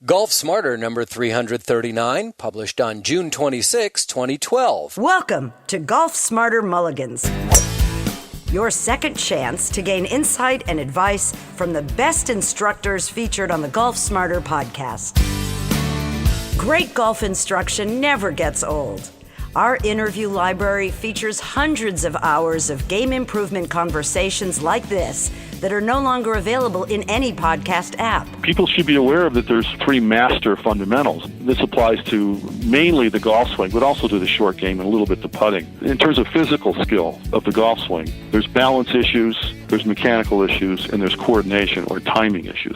Golf Smarter number 339, published on June 26, 2012. Welcome to Golf Smarter Mulligans, your second chance to gain insight and advice from the best instructors featured on the Golf Smarter podcast. Great golf instruction never gets old. Our interview library features hundreds of hours of game improvement conversations like this that are no longer available in any podcast app. People should be aware of that there's three master fundamentals. This applies to mainly the golf swing, but also to the short game and a little bit to putting. In terms of physical skill of the golf swing, there's balance issues, there's mechanical issues, and there's coordination or timing issues.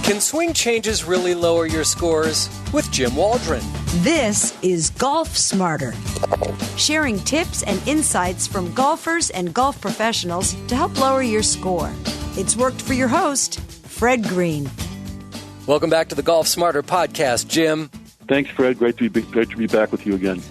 Can swing changes really lower your scores? With Jim Waldron. This is Golf Smarter, sharing tips and insights from golfers and golf professionals to help lower your score. It's worked for your host, Fred Green. Welcome back to the Golf Smarter podcast, Jim. Thanks, Fred. Great to be back with you again.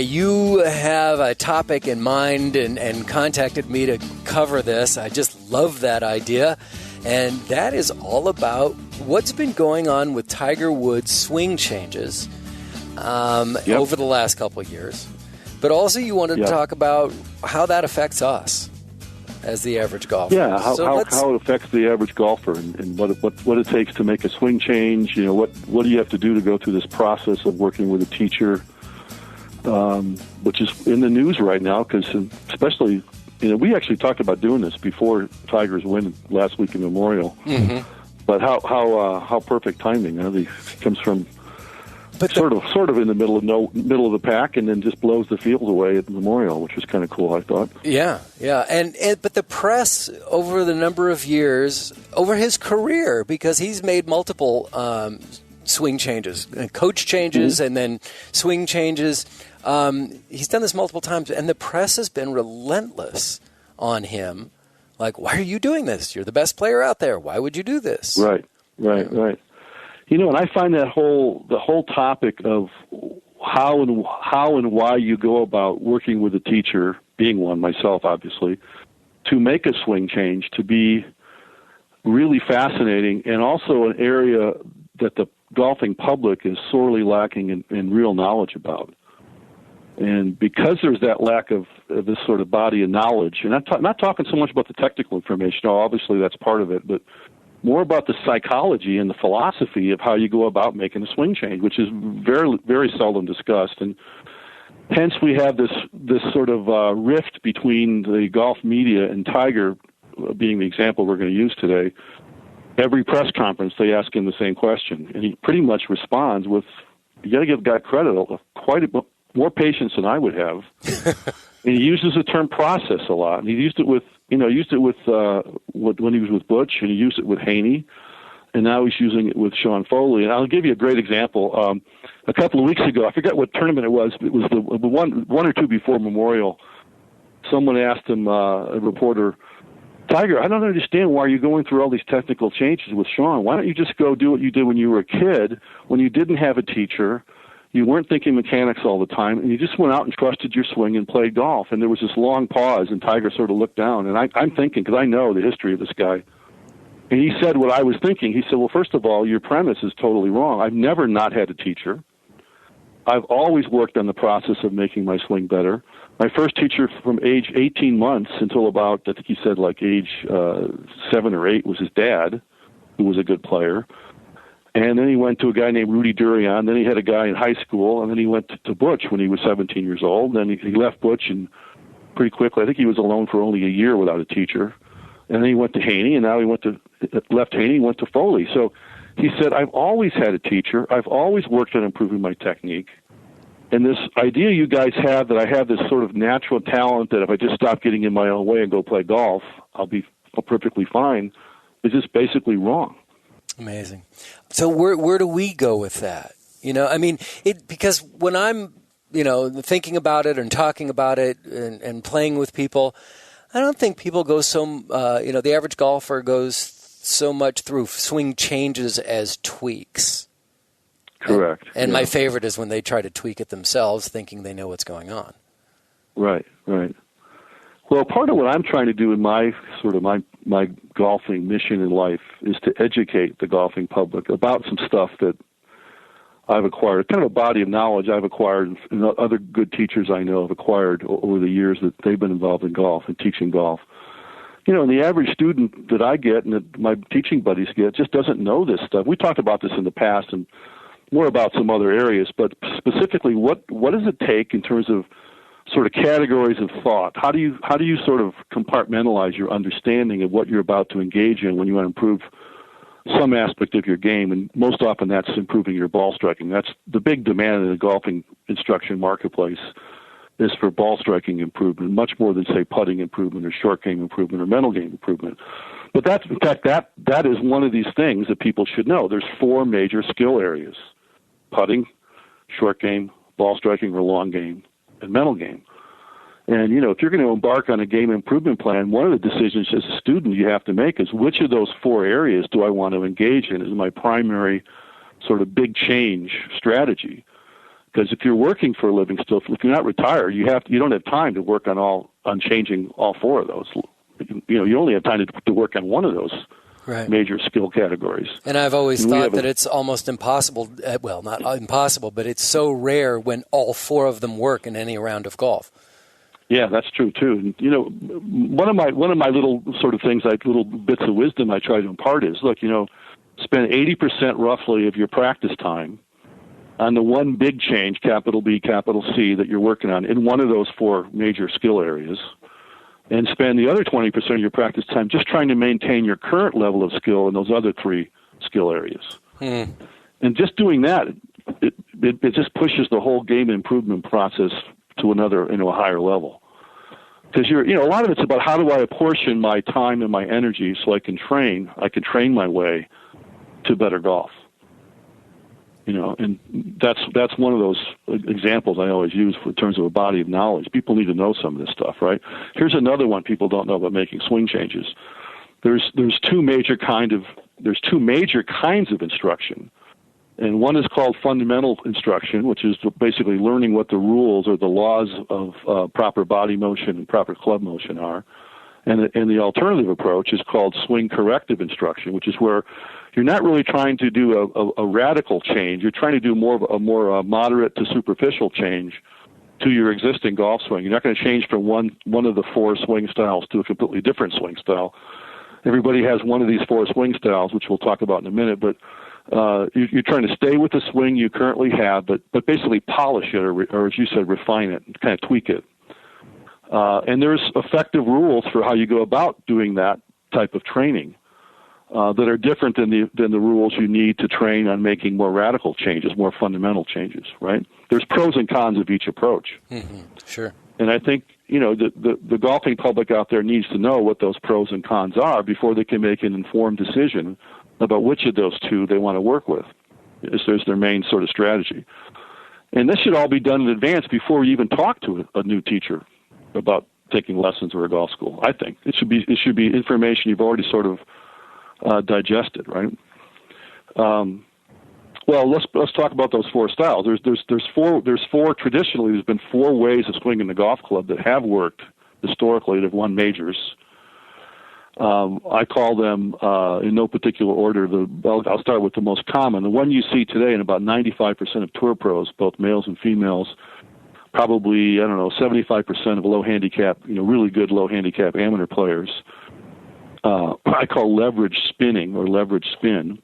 You have a topic in mind and contacted me to cover this. I just love that idea. And that is all about what's been going on with Tiger Woods' swing changes over the last couple of years. But also you wanted to talk about how that affects us as the average golfer. Yeah, how it affects the average golfer and what it takes to make a swing change. You know, what do you have to do to go through this process of working with a teacher, which is in the news right now because especially... You know, we actually talked about doing this before Tiger's win last week in Memorial. Mm-hmm. But how perfect timing! He comes from sort of in the middle of the pack, and then just blows the field away at Memorial, which was kind of cool, I thought. Yeah, and but the press over the number of years over his career, because he's made multiple swing changes, coach changes, and then swing changes. He's done this multiple times, and the press has been relentless on him. Like, why are you doing this? You're the best player out there. Why would you do this? Right. You know, and I find the whole topic of how and why you go about working with a teacher, being one myself, obviously, to make a swing change, to be really fascinating, and also an area that the golfing public is sorely lacking in real knowledge about. And because there's that lack of this sort of body of knowledge, and I'm not talking so much about the technical information, obviously that's part of it, but more about the psychology and the philosophy of how you go about making a swing change, which is very, very seldom discussed. And hence we have this sort of rift between the golf media and Tiger, being the example we're going to use today. Every press conference, they ask him the same question, and he pretty much responds with, you got to give the guy credit, quite a bit more patience than I would have. And he uses the term process a lot. And he used it with when he was with Butch, and he used it with Haney, and now he's using it with Sean Foley. And I'll give you a great example. A couple of weeks ago, I forget what tournament it was. It was the one or two before Memorial. Someone asked him, a reporter, Tiger, I don't understand why you're going through all these technical changes with Sean. Why don't you just go do what you did when you were a kid, when you didn't have a teacher? You weren't thinking mechanics all the time, and you just went out and trusted your swing and played golf. And there was this long pause, and Tiger sort of looked down. And I'm thinking, because I know the history of this guy. And he said what I was thinking. He said, well, first of all, your premise is totally wrong. I've never not had a teacher. I've always worked on the process of making my swing better. My first teacher from age 18 months until about, I think he said like age 7 or 8, was his dad, who was a good player. And then he went to a guy named Rudy Durian. Then he had a guy in high school. And then he went to Butch when he was 17 years old. Then he left Butch, and pretty quickly, I think he was alone for only a year without a teacher. And then he went to Haney, and now he left Haney and went to Foley. So he said, I've always had a teacher. I've always worked on improving my technique. And this idea you guys have that I have this sort of natural talent that if I just stop getting in my own way and go play golf, I'll be perfectly fine, is just basically wrong. Amazing. So where do we go with that? You know, I mean, because when I'm, thinking about it and talking about it and playing with people, I don't think people go the average golfer goes so much through swing changes as tweaks. Correct. And my favorite is when they try to tweak it themselves, thinking they know what's going on. Right. Well, part of what I'm trying to do in my my golfing mission in life is to educate the golfing public about some stuff that I've acquired, kind of a body of knowledge I've acquired, and other good teachers I know have acquired over the years that they've been involved in golf and teaching golf. You know, and the average student that I get and that my teaching buddies get just doesn't know this stuff. We talked about this in the past and more about some other areas, but specifically, what does it take in terms of sort of categories of thought? How do you sort of compartmentalize your understanding of what you're about to engage in when you want to improve some aspect of your game? And most often that's improving your ball striking. That's the big demand in the golfing instruction marketplace, is for ball striking improvement, much more than, say, putting improvement or short game improvement or mental game improvement. But that's, in fact, that is one of these things that people should know. There's 4 major skill areas: putting, short game, ball striking or long game, and mental game. And, you know, if you're going to embark on a game improvement plan, one of the decisions as a student you have to make is, which of those 4 areas do I want to engage in as my primary sort of big change strategy? Because if you're working for a living still, if you're not retired, you don't have time to work on changing all 4 of those. You know, you only have time to work on one of those major skill categories. And I've always thought that it's almost impossible, well, not impossible, but it's so rare when all 4 of them work in any round of golf. Yeah, that's true too. And, you know, one of my little sort of things, like little bits of wisdom I try to impart is, look, you know, spend 80% roughly of your practice time on the one big change, capital B, capital C, that you're working on in one of those 4 major skill areas, and spend the other 20% of your practice time just trying to maintain your current level of skill in those other 3 skill areas. And just doing that, it just pushes the whole game improvement process to another, a higher level. Because a lot of it's about, how do I apportion my time and my energy so I can train my way to better golf. And that's one of those examples I always use in terms of a body of knowledge. People need to know some of this stuff, right? Here's another one people don't know about making swing changes. There's two major kinds of instruction. And one is called fundamental instruction, which is basically learning what the rules or the laws of proper body motion and proper club motion are. And the alternative approach is called swing corrective instruction, which is where you're not really trying to do a radical change. You're trying to do a more moderate to superficial change to your existing golf swing. You're not going to change from one of the 4 swing styles to a completely different swing style. Everybody has one of these 4 swing styles, which we'll talk about in a minute, but you're trying to stay with the swing you currently have, but basically polish it, or as you said, refine it, and kind of tweak it. And there's effective rules for how you go about doing that type of training that are different than the rules you need to train on making more radical changes, more fundamental changes, right? There's pros and cons of each approach. Mm-hmm. Sure. And I think, the golfing public out there needs to know what those pros and cons are before they can make an informed decision about which of those 2 they want to work with. Is their main sort of strategy. And this should all be done in advance before you even talk to a new teacher about taking lessons or a golf school. I think it should be information you've already sort of digested, right? Well, let's talk about those 4 styles. There's four traditionally. There's been 4 ways of swinging the golf club that have worked historically. They've won majors. I call them in no particular order. I'll start with the most common. The one you see today in about 95% of tour pros, both males and females. Probably, 75% of low handicap, really good low handicap amateur players. I call leverage spinning or leverage spin.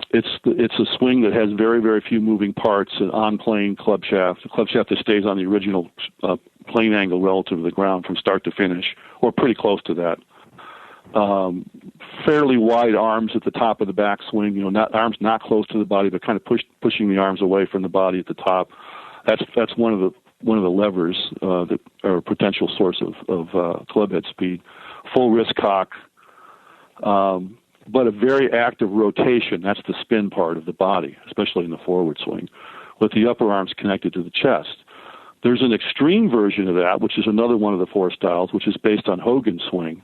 It's a swing that has very, very few moving parts, an on-plane club shaft, a club shaft that stays on the original plane angle relative to the ground from start to finish, or pretty close to that. Fairly wide arms at the top of the backswing, arms not close to the body, but kind of pushing the arms away from the body at the top. That's one of the levers that are a potential source of club head speed. Full wrist cock, but a very active rotation. That's the spin part of the body, especially in the forward swing, with the upper arms connected to the chest. There's an extreme version of that, which is another one of the 4 styles, which is based on Hogan's swing,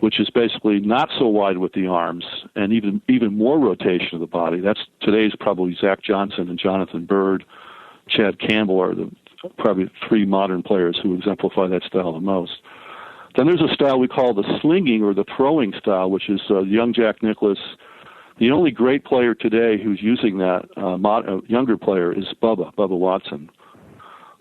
which is basically not so wide with the arms and even more rotation of the body. That's today's probably Zach Johnson and Jonathan Bird, Chad Campbell are probably 3 modern players who exemplify that style the most. Then there's a style we call the slinging or the throwing style, which is young Jack Nicklaus. The only great player today who's using that, younger player, is Bubba Watson.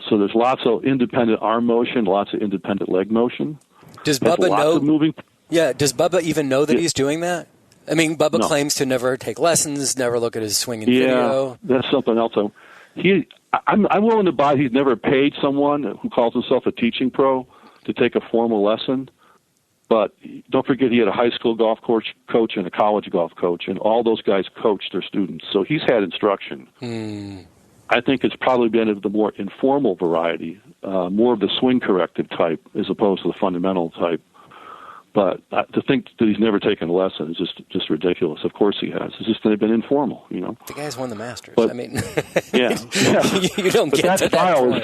So there's lots of independent arm motion, lots of independent leg motion. Does Bubba know? Moving. Yeah. Does Bubba even know that he's doing that? I mean, Bubba claims to never take lessons, never look at his swinging video. Yeah, that's something else. I'm willing to buy he's never paid someone who calls himself a teaching pro to take a formal lesson. But don't forget he had a high school golf coach and a college golf coach, and all those guys coached their students. So he's had instruction. I think it's probably been of the more informal variety, more of the swing corrective type as opposed to the fundamental type. But to think that he's never taken a lesson is just ridiculous. Of course he has. It's just they've been informal, you know. The guy's won the Masters. But, I mean, yeah. You don't but get that style is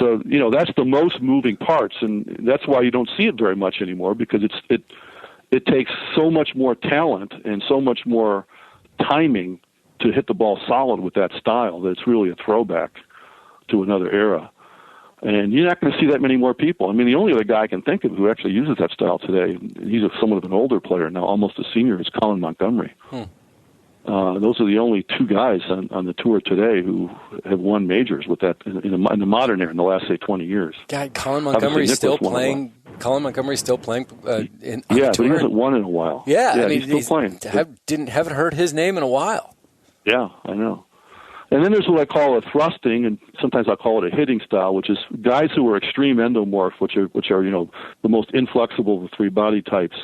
that's the most moving parts, and that's why you don't see it very much anymore because it takes so much more talent and so much more timing to hit the ball solid with that style that it's really a throwback to another era. And you're not going to see that many more people. I mean, the only other guy I can think of who actually uses that style today, he's somewhat of an older player now, almost a senior, is Colin Montgomery. Those are the only 2 guys on the tour today who have won majors with that in the modern era in the last, say, 20 years. God, Colin Montgomery's still playing. Colin Montgomery's still playing on the but tour. He hasn't won in a while. Yeah, I mean, he's still playing. Haven't heard his name in a while. Yeah, I know. And then there's what I call a thrusting, and sometimes I call it a hitting style, which is guys who are extreme endomorph, which are the most inflexible of the 3 body types.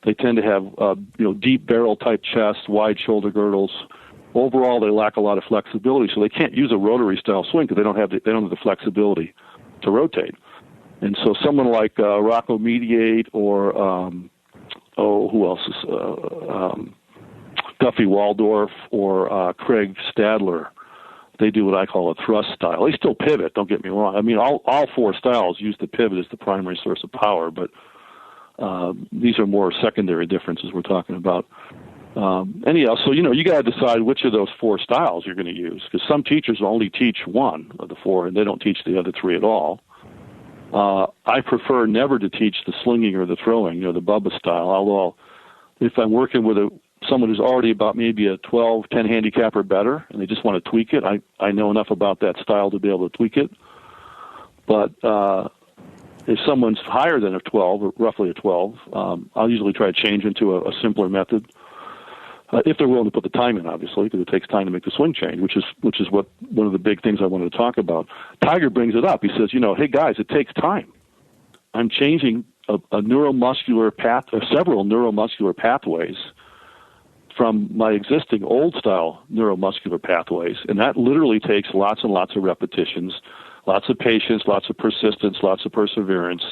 They tend to have deep barrel type chests, wide shoulder girdles. Overall, they lack a lot of flexibility, so they can't use a rotary style swing because they don't have the flexibility to rotate. And so someone like Rocco Mediate or who else is Duffy Waldorf or Craig Stadler. They do what I call a thrust style. They still pivot, don't get me wrong. I mean, all 4 styles use the pivot as the primary source of power, but these are more secondary differences we're talking about. Anyhow, so, you got to decide which of those 4 styles you're going to use, because some teachers only teach one of the 4, and they don't teach the other 3 at all. I prefer never to teach the slinging or the throwing, the Bubba style, although if I'm working with someone who's already about maybe a 12, 10 handicap or better, and they just want to tweak it, I know enough about that style to be able to tweak it. But if someone's higher than a 12, or roughly a 12, I'll usually try to change into a simpler method. If they're willing to put the time in, obviously, because it takes time to make the swing change, which is what one of the big things I wanted to talk about. Tiger brings it up. He says, hey guys, it takes time. I'm changing a neuromuscular path, or several neuromuscular pathways from my existing old style neuromuscular pathways, and that literally takes lots and lots of repetitions, lots of patience, lots of persistence, lots of perseverance,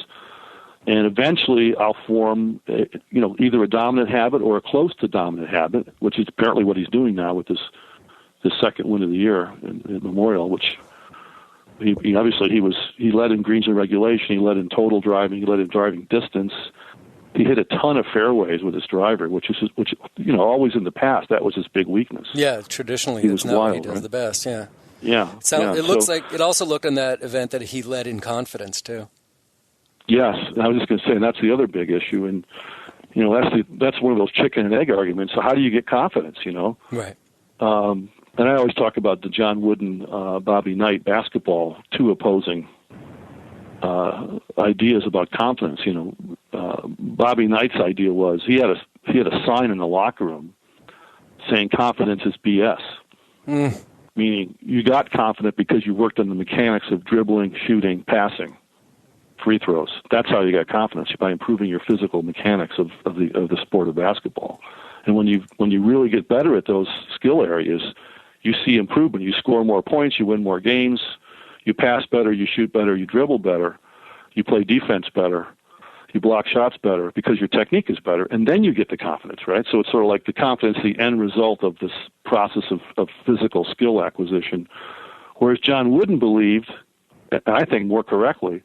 and eventually I'll form either a dominant habit or a close to dominant habit, which is apparently what he's doing now with this second win of the year in Memorial, which he led in greens and regulation, he led in total driving, he led in driving distance. He hit a ton of fairways with his driver, which always in the past that was his big weakness. Yeah, traditionally that's not what he does the best. Yeah. Yeah. It looks like it also looked in that event that he led in confidence too. Yes, I was just going to say, and that's the other big issue, and that's one of those chicken and egg arguments. So how do you get confidence? Right. And I always talk about the John Wooden, Bobby Knight basketball, 2 opposing ideas about confidence. Bobby Knight's idea was he had a sign in the locker room saying confidence is BS, meaning you got confident because you worked on the mechanics of dribbling, shooting, passing, free throws. That's how you got confidence, by improving your physical mechanics of the sport of basketball. And when you really get better at those skill areas, you see improvement. You score more points, you win more games, you pass better, you shoot better, you dribble better, you play defense better, you block shots better because your technique is better, and then you get the confidence, right? So it's sort of like the confidence, the end result of this process of physical skill acquisition. Whereas John Wooden believed, and I think more correctly,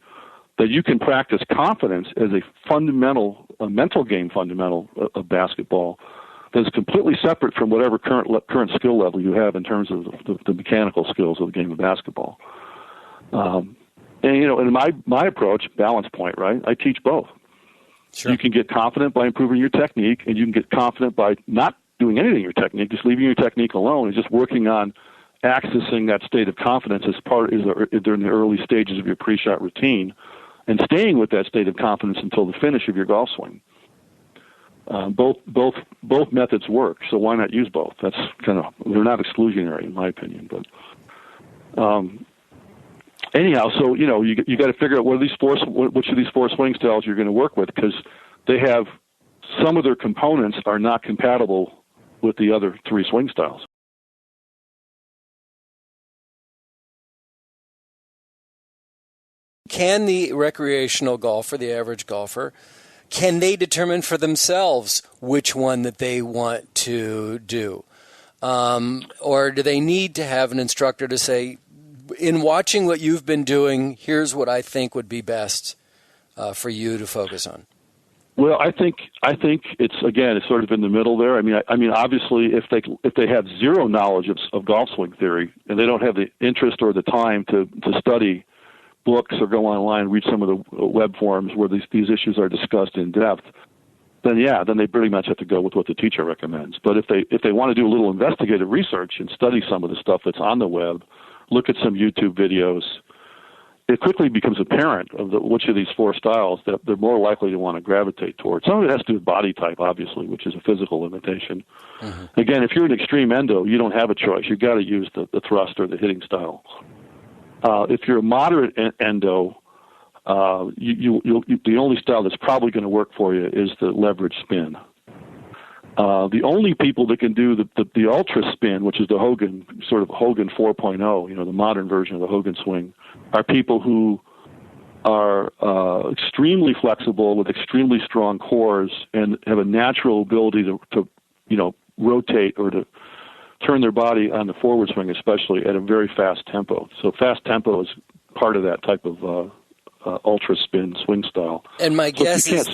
that you can practice confidence as a mental game fundamental of basketball that is completely separate from whatever current skill level you have in terms of the mechanical skills of the game of basketball. And, in my approach, balance point, right? I teach both. Sure. You can get confident by improving your technique, and you can get confident by not doing anything in your technique, just leaving your technique alone and just working on accessing that state of confidence during the early stages of your pre-shot routine, and staying with that state of confidence until the finish of your golf swing. Both methods work, so why not use both? They're not exclusionary in my opinion, but anyhow, so you got to figure out which of these four swing styles you're going to work with, because they have some of their components are not compatible with the other three swing styles. Can the recreational golfer, the average golfer, can they determine for themselves which one that they want to do? Or do they need to have an instructor to say, in watching what you've been doing, here's what I think would be best for you to focus on? Well, I think it's sort of in the middle there. I mean, obviously, if they have zero knowledge of golf swing theory and they don't have the interest or the time to study books or go online and read some of the web forums where these issues are discussed in depth, then they pretty much have to go with what the teacher recommends. But if they want to do a little investigative research and study some of the stuff that's on the web, look at some YouTube videos, it quickly becomes apparent of which of these four styles that they're more likely to want to gravitate towards. Some of it has to do with body type, obviously, which is a physical limitation. Mm-hmm. Again, if you're an extreme endo, you don't have a choice. You've got to use the thrust or the hitting style. If you're a moderate endo, the only style that's probably going to work for you is the leverage spin. The only people that can do the ultra spin, which is the Hogan 4.0, the modern version of the Hogan swing, are people who are extremely flexible with extremely strong cores and have a natural ability to rotate or to turn their body on the forward swing, especially at a very fast tempo. So fast tempo is part of that type of ultra spin swing style. And my guess is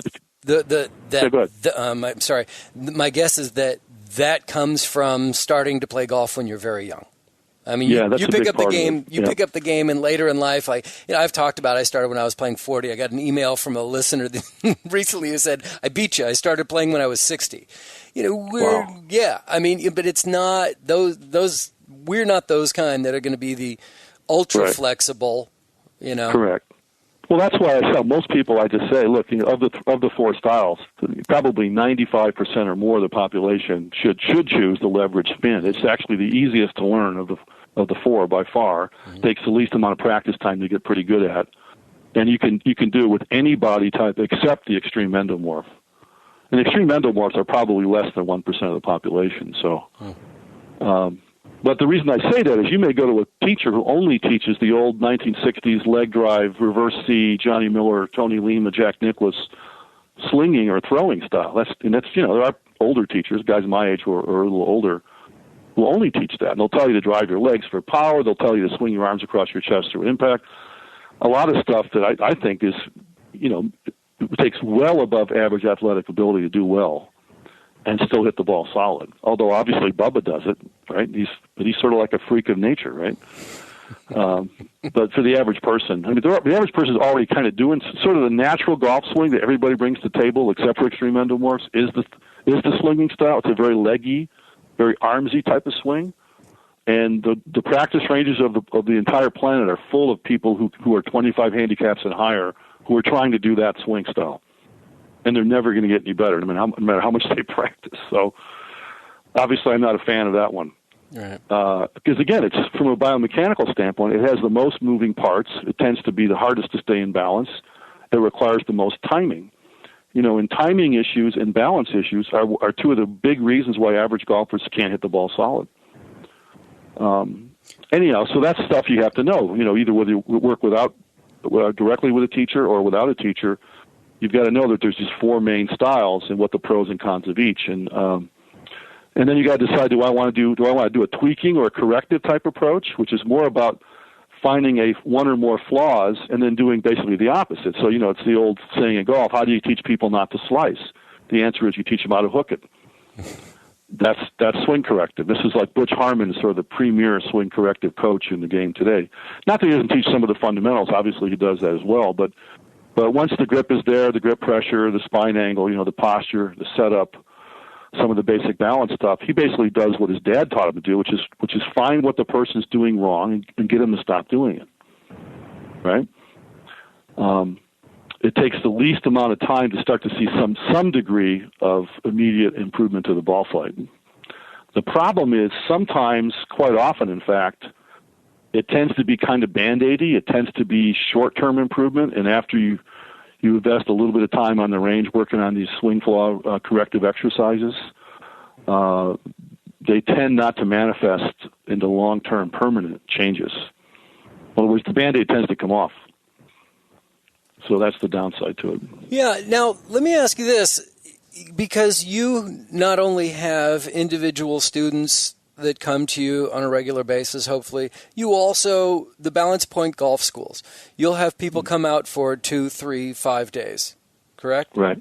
I'm sorry. My guess is that comes from starting to play golf when you're very young. I mean, you pick up the game. Pick up the game, and later in life, I've talked about. I started when I was playing 40. I got an email from a listener recently who said, "I beat you. I started playing when I was 60." Wow. Yeah. I mean, but it's not those. We're not those kind that are going to be the ultra flexible. Correct. Well, that's why I tell most people, I just say, look, of the four styles, probably 95% or more of the population should choose the leverage spin. It's actually the easiest to learn of the four by far. Mm-hmm. Takes the least amount of practice time to get pretty good at, and you can do it with any body type except the extreme endomorph. And extreme endomorphs are probably less than 1% of the population. So. But the reason I say that is you may go to a teacher who only teaches the old 1960s leg drive, reverse C, Johnny Miller, Tony Lima, Jack Nicklaus slinging or throwing style. That's there are older teachers, guys my age who are a little older, who only teach that. And they'll tell you to drive your legs for power. They'll tell you to swing your arms across your chest through impact. A lot of stuff that I think is, it takes well above average athletic ability to do well and still hit the ball solid. Although obviously Bubba does it, right? He's sort of like a freak of nature, right? But for the average person, the average person is already kind of doing sort of the natural golf swing that everybody brings to the table, except for extreme endomorphs, is the slinging style. It's a very leggy, very armsy type of swing, and the practice ranges of the entire planet are full of people who are 25 handicaps and higher who are trying to do that swing style. And they're never going to get any better, no matter how much they practice. So, obviously, I'm not a fan of that one. Right. Because, again, it's from a biomechanical standpoint, it has the most moving parts. It tends to be the hardest to stay in balance. It requires the most timing. And timing issues and balance issues are two of the big reasons why average golfers can't hit the ball solid. Anyhow, so that's stuff you have to know. Either whether you work directly with a teacher or without a teacher, you've got to know that there's these four main styles and what the pros and cons of each, and then you got to decide: do I want to do a tweaking or a corrective type approach, which is more about finding one or more flaws and then doing basically the opposite. So it's the old saying in golf: how do you teach people not to slice? The answer is you teach them how to hook it. That's swing corrective. This is like Butch Harmon is sort of the premier swing corrective coach in the game today. Not that he doesn't teach some of the fundamentals. Obviously, he does that as well. But once the grip is there, the grip pressure, the spine angle, the posture, the setup, some of the basic balance stuff, he basically does what his dad taught him to do, which is find what the person's doing wrong and get him to stop doing it. Right? It takes the least amount of time to start to see some degree of immediate improvement to the ball flight. The problem is sometimes, quite often in fact, it tends to be kind of Band-Aidy. It tends to be short-term improvement, and after you invest a little bit of time on the range working on these swing flaw corrective exercises, they tend not to manifest into long-term permanent changes. In other words, the Band-Aid tends to come off. So that's the downside to it. Yeah. Now, let me ask you this, because you not only have individual students that come to you on a regular basis, hopefully, you also, the Balance Point Golf Schools, you'll have people come out for 2, 3, 5 days, correct? Right.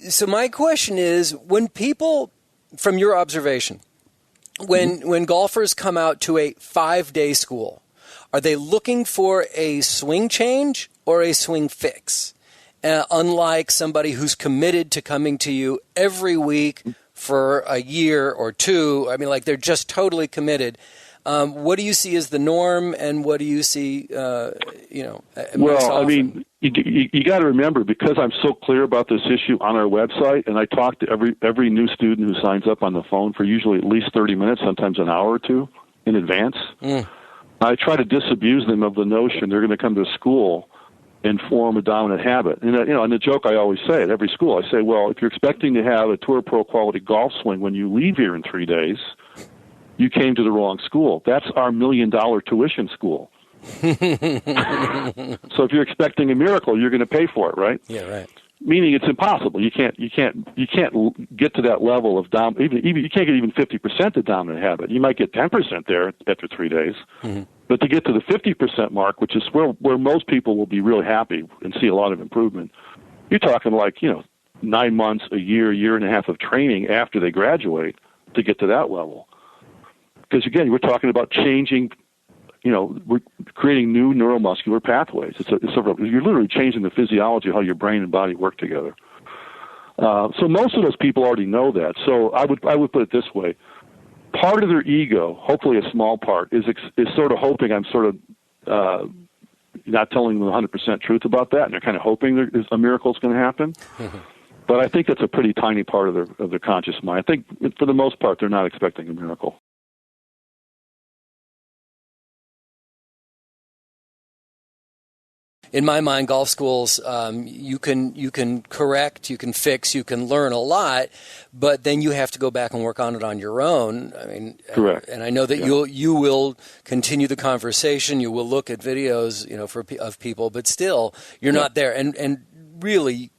So my question is, when people, from your observation, when golfers come out to a 5-day school, are they looking for a swing change or a swing fix? Unlike somebody who's committed to coming to you every week for a year or two, I mean, like they're just totally committed. What do you see as the norm, and what do you see, Well, I mean, you got to remember, because I'm so clear about this issue on our website, and I talk to every new student who signs up on the phone for usually at least 30 minutes, sometimes an hour or two in advance. I try to disabuse them of the notion they're going to come to school and form a dominant habit. And, and the joke I always say at every school, I say, well, if you're expecting to have a Tour Pro quality golf swing when you leave here in 3 days, you came to the wrong school. That's our $1 million tuition school. So if you're expecting a miracle, you're going to pay for it, right? Yeah, right. Meaning it's impossible. You can't get to that level of even you can't get even 50% of dominant habit. You might get 10% there after 3 days, but to get to the 50% mark, which is where most people will be really happy and see a lot of improvement, you're talking like 9 months, a year and a half of training after they graduate to get to that level. Because again, we're talking about changing. We're creating new neuromuscular pathways. You're literally changing the physiology of how your brain and body work together. So most of those people already know that. So I would put it this way: part of their ego, hopefully a small part, is sort of hoping I'm sort of not telling them the 100% truth about that, and they're kind of hoping a miracle is going to happen. But I think that's a pretty tiny part of their conscious mind. I think for the most part, they're not expecting a miracle. In my mind, golf schools, you can correct, you can fix, you can learn a lot, but then you have to go back and work on it on your own. I mean, correct. And I know that you will continue the conversation. You will look at videos, of people, but still, you're not there. And really,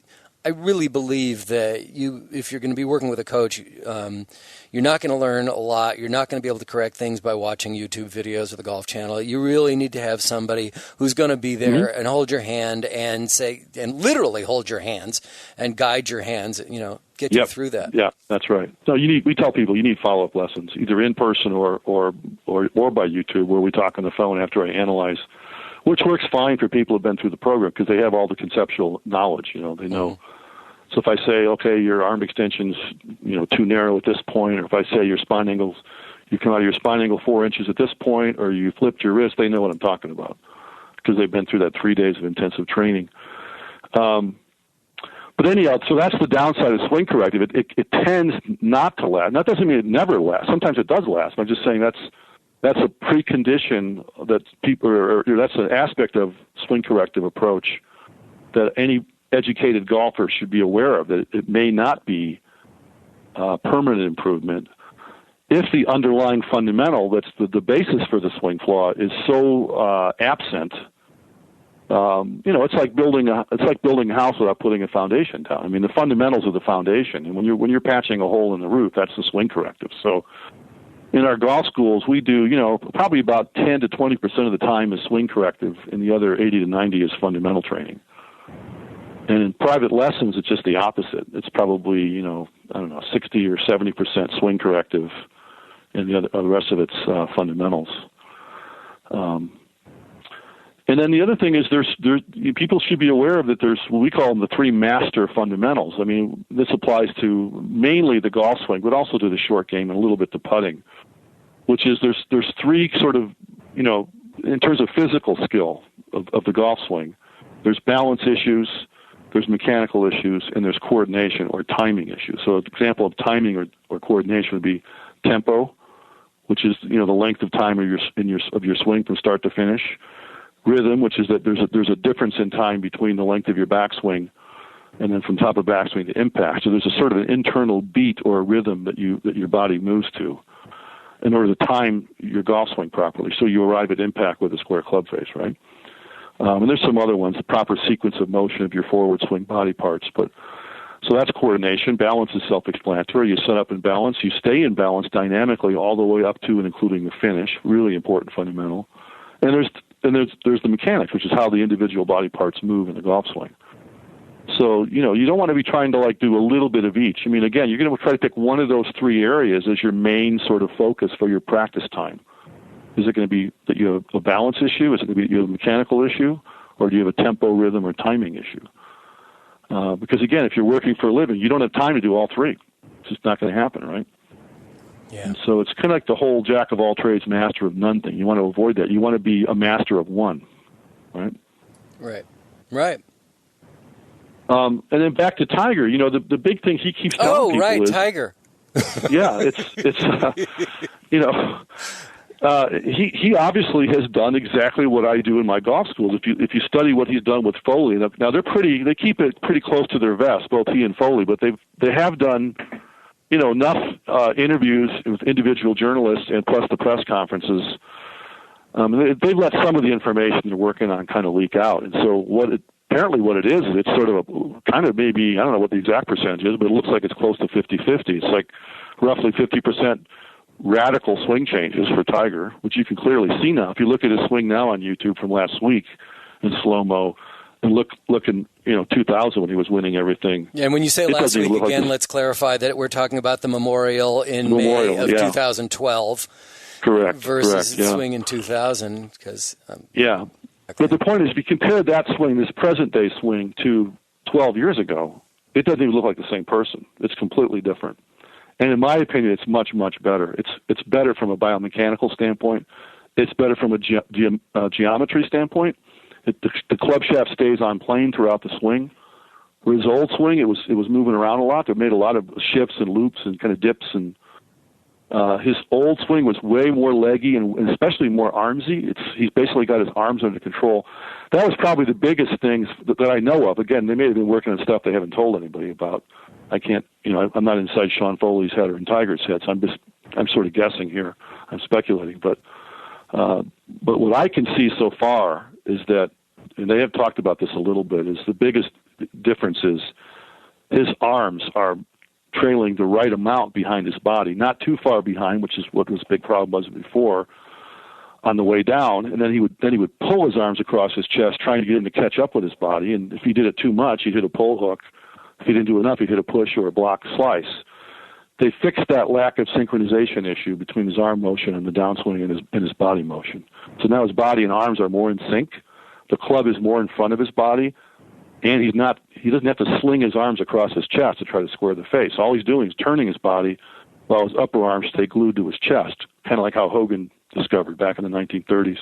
I really believe that if you're going to be working with a coach, you're not going to learn a lot. You're not going to be able to correct things by watching YouTube videos or the Golf Channel. You really need to have somebody who's going to be there and hold your hand and literally hold your hands and guide your hands, get you through that. Yeah, that's right. So we tell people you need follow-up lessons, either in person or by YouTube, where we talk on the phone after I analyze, which works fine for people who've been through the program because they have all the conceptual knowledge. They know. So if I say, okay, your arm extension's too narrow at this point, or if I say your spine angles, you come out of your spine angle 4 inches at this point, or you flipped your wrist, they know what I'm talking about because they've been through that 3 days of intensive training. But anyhow, so that's the downside of swing corrective. It tends not to last. That doesn't mean it never lasts. Sometimes it does last. I'm just saying that's a precondition that people, or that's an aspect of swing corrective approach that any educated golfer should be aware of, that it may not be permanent improvement if the underlying fundamental that's the basis for the swing flaw is so absent. It's like building a house without putting a foundation down. I mean, the fundamentals of the foundation, and when you're patching a hole in the roof, that's the swing corrective. So in our golf schools, we do, probably about 10 to 20% of the time is swing corrective, and the other 80 to 90 is fundamental training. And in private lessons, it's just the opposite. It's probably, 60 or 70% swing corrective, and the rest of it's fundamentals. And then the other thing is people should be aware of that there's what we call them the three master fundamentals. I mean, this applies to mainly the golf swing, but also to the short game and a little bit to putting, which is there's three sort of, in terms of physical skill of the golf swing, there's balance issues, there's mechanical issues, and there's coordination or timing issues. So an example of timing or coordination would be tempo, which is the length of time of your swing from start to finish. Rhythm, which is that there's a difference in time between the length of your backswing and then from top of backswing to impact. So there's a sort of an internal beat or a rhythm that your body moves to in order to time your golf swing properly, so you arrive at impact with a square club face, right? And there's some other ones, the proper sequence of motion of your forward swing body parts. But so that's coordination. Balance is self-explanatory. You set up in balance. You stay in balance dynamically all the way up to and including the finish. Really important fundamental. And there's the mechanics, which is how the individual body parts move in the golf swing. So, you don't want to be trying to do a little bit of each. I mean, again, you're going to try to pick one of those three areas as your main sort of focus for your practice time. Is it going to be that you have a balance issue? Is it going to be you have a mechanical issue? Or do you have a tempo, rhythm, or timing issue? Because, again, if you're working for a living, you don't have time to do all three. It's just not going to happen, right? Yeah. And so it's kind of like the whole jack of all trades, master of none thing. You want to avoid that. You want to be a master of one, right? Right. And then back to Tiger. The big thing he keeps telling people is, Tiger. Yeah, he obviously has done exactly what I do in my golf schools. If you study what he's done with Foley, now they keep it pretty close to their vest, both he and Foley, but they have done enough interviews with individual journalists and plus the press conferences. They've let some of the information they're working on kind of leak out. And so apparently what it is it's sort of a kind of maybe, I don't know what the exact percentage is, but it looks like it's close to 50-50. It's like roughly 50% radical swing changes for Tiger, which you can clearly see now. If you look at his swing now on YouTube from last week in slow-mo, and look in 2000 when he was winning everything. Yeah, and when you say last week again, let's clarify that we're talking about the Memorial in May of 2012. Correct. Versus the swing in 2000. Yeah. Okay. But the point is, if you compare that swing, this present-day swing, to 12 years ago, it doesn't even look like the same person. It's completely different. And in my opinion, it's much, much better. It's better from a biomechanical standpoint. It's better from a geometry standpoint. The club shaft stays on plane throughout the swing. For his old swing, it was moving around a lot. It made a lot of shifts and loops and kind of dips. And his old swing was way more leggy and especially more armsy. He's basically got his arms under control. That was probably the biggest things that I know of. Again, they may have been working on stuff they haven't told anybody about. I can't, I'm not inside Sean Foley's head or in Tiger's head, so I'm sort of guessing here. I'm speculating, but what I can see so far is that, and they have talked about this a little bit, is the biggest difference is his arms are trailing the right amount behind his body, not too far behind, which is what his big problem was before, on the way down, and then he would pull his arms across his chest, trying to get him to catch up with his body, and if he did it too much, he'd hit a pull hook. If he didn't do enough, he'd hit a push or a block slice. They fixed that lack of synchronization issue between his arm motion and the downswing and his body motion. So now his body and arms are more in sync. The club is more in front of his body, and he doesn't have to sling his arms across his chest to try to square the face. All he's doing is turning his body while his upper arms stay glued to his chest, kind of like how Hogan discovered back in the 1930s.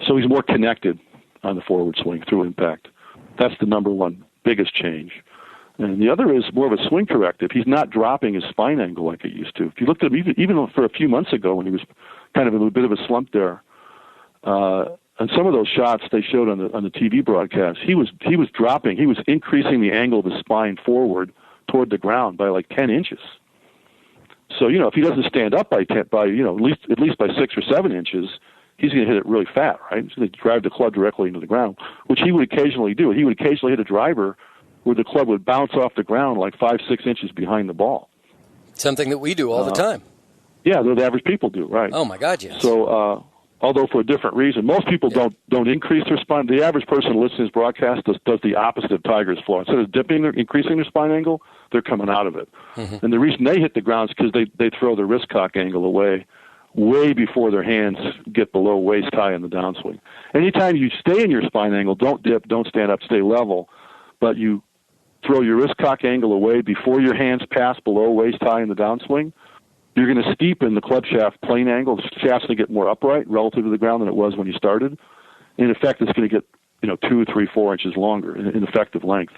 So he's more connected on the forward swing through impact. That's the number one biggest change. And the other is more of a swing corrective. He's not dropping his spine angle like he used to. If you looked at him, even for a few months ago when he was kind of in a bit of a slump there, and some of those shots they showed on the TV broadcast, he was dropping. He was increasing the angle of his spine forward toward the ground by like 10 inches. So if he doesn't stand up by at least by 6 or 7 inches, he's going to hit it really fat, right? He's going to drive the club directly into the ground, which he would occasionally do. He would occasionally hit a driver where the club would bounce off the ground like 5-6 inches behind the ball. Something that we do all the time. Yeah, the average people do, right? Oh my God, yes. So although for a different reason. Most people don't increase their spine. The average person listening to this broadcast does the opposite of Tiger's Flow. Instead of increasing their spine angle, they're coming out of it. Mm-hmm. And the reason they hit the ground is because they throw their wrist cock angle away way before their hands get below waist high in the downswing. Anytime you stay in your spine angle, don't dip, don't stand up, stay level, but you throw your wrist cock angle away before your hands pass below waist high in the downswing, you're going to steepen the club shaft plane angle. The shaft's going to get more upright relative to the ground than it was when you started. In effect, it's going to get 2, 3, 4 inches longer in effective length,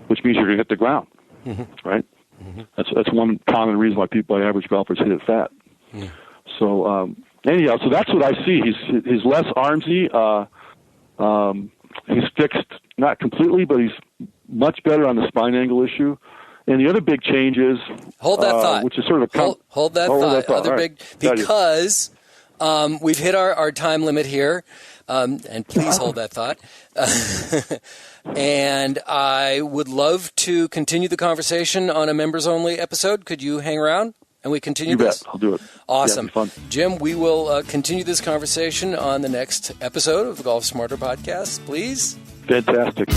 which means you're going to hit the ground, mm-hmm. right? Mm-hmm. That's one common reason why average golfers hit it fat. Mm-hmm. So anyhow, so that's what I see. He's less armsy. He's fixed, not completely, but he's much better on the spine angle issue. And the other big change is hold that thought, which is sort of hold that thought. Other big because we've hit our time limit here, and please hold that thought. And I would love to continue the conversation on a members only episode. Could you hang around? And we continue this? I'll do it. Awesome. Yeah, it'll be fun. Jim, we will continue this conversation on the next episode of the Golf Smarter podcast, please. Fantastic.